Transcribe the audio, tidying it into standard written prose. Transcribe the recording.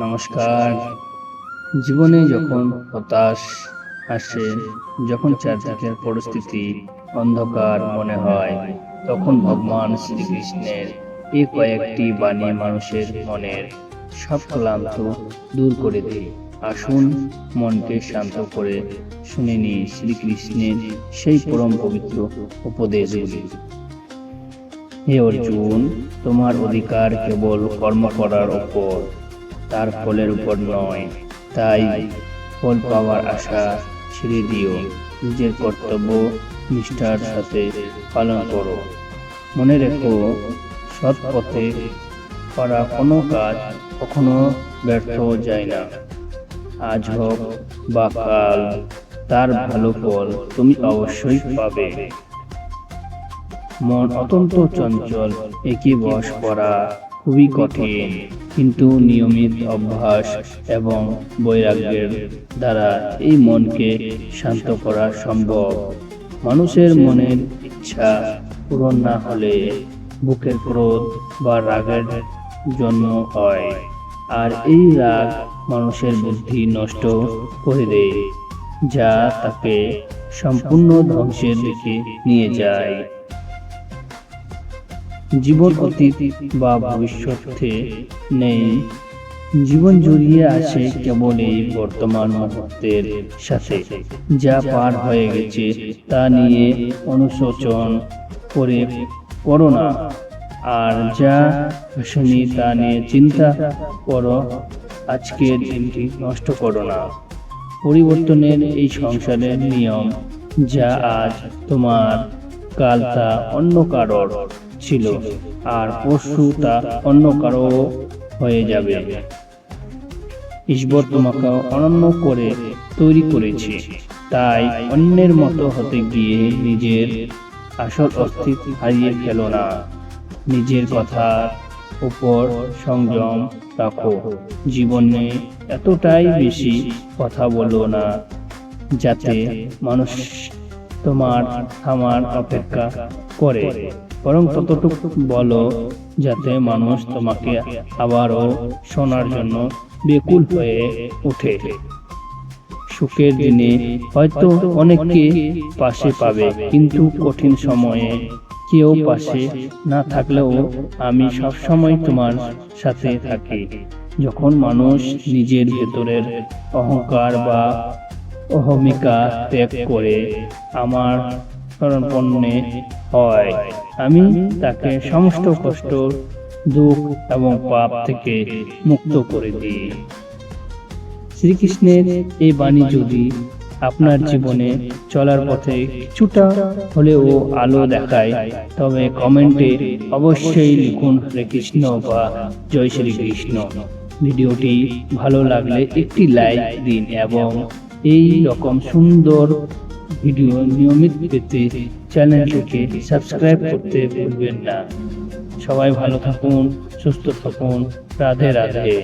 নমস্কার। জীবনে যখন হতাশ আসে, যখন চারদিকের পরিস্থিতি অন্ধকার মনে হয়, তখন ভগবান শ্রীকৃষ্ণের এই কয়েকটি বাণী মানুষের মনের সব ক্লান্ত দূর করে দেয়। আসুন মনকে শান্ত করে শুনে নিই শ্রীকৃষ্ণের সেই পরম পবিত্র উপদেশগুলি। হে অর্জুন, তোমার অধিকার কেবল কর্ম করার উপর, তার ফলের উপর নয়। তাই ফল পাওয়ার আশা ছেড়ে দিও, নিজের কর্তব্য নিষ্ঠার সাথে পালন করো। মনে রেখো, সৎ পথে করা কোনো কাজ কখনো ব্যর্থ যায় না। আজ হোক বা কাল তার ভালো ফল তুমি অবশ্যই পাবে। মন অত্যন্ত চঞ্চল, একে বশ করা খুবই কঠিন, কিন্তু নিয়মিত অভ্যাস এবং বৈরাগ্যের দ্বারা এই মনকে শান্ত করা সম্ভব। মানুষের মনের ইচ্ছা পূরণ না হলে বুকের ক্রোধ বা রাগের জন্ম হয়, আর এই রাগ মানুষের বুদ্ধি নষ্ট করে দেয়, যা তাকে সম্পূর্ণ ধ্বংসের দিকে নিয়ে যায়। জীবন অতীত বা ভবিষ্যতে নেই, জীবন জড়িয়ে আছে কেবল এই বর্তমান মুহূর্তের সাথে। যা পার হয়ে গেছে তা নিয়ে অনুশোচন করো না, আর যা আসেনি তা নিয়ে চিন্তা করো। আজকের দিনটি নষ্ট করো না। পরিবর্তনের এই সংসারের নিয়ম, যা আজ তোমার কাল তা অন্য কারোর ছিল, আর পরশু তা অন্য কারো হয়ে যাবে। ঈশ্বর তোমাকে অনন্য করে তৈরি করেছে, তাই অন্যের মতো হতে গিয়ে নিজের আসল অস্তিত্ব হারিয়ে ফেলো না। নিজের কথার উপর সংযম রাখো। জীবনে এতটাই বেশি কথা বলো না যাতে মানুষ তোমার থামার অপেক্ষা করে, বরং ততটুকু বলো যাতে মানুষ তোমাকে আবারও শোনার জন্য বেকুল হয়ে ওঠে। সুখের দিনে হয়তো অনেককে পাশে পাবে, কিন্তু কঠিন সময়ে কেউ পাশে না থাকলেও আমি সবসময় তোমার সাথে থাকি। যখন মানুষ নিজের ভেতরের অহংকার বা অহমিকা ত্যাগ করে আমার শরণাপন্ন হয়, আমি তাকে সমস্ত কষ্ট, দুঃখ এবং পাপ থেকে মুক্ত করে দিই। শ্রীকৃষ্ণের এই বাণী যদি আপনার জীবনে চলার পথে কিছুটা হলেও আলো দেখায়, তবে কমেন্টে অবশ্যই লিখুন হরে কৃষ্ণ বা জয় শ্রীকৃষ্ণ। ভিডিওটি ভালো লাগলে একটি লাইক দিন এবং এই রকম সুন্দর ভিডিও নিয়মিত পেতে চ্যানেলটিকে সাবস্ক্রাইব করতে ভুলবেন না। সবাই ভালো থাকুন, সুস্থ থাকুন। রাধে রাধে।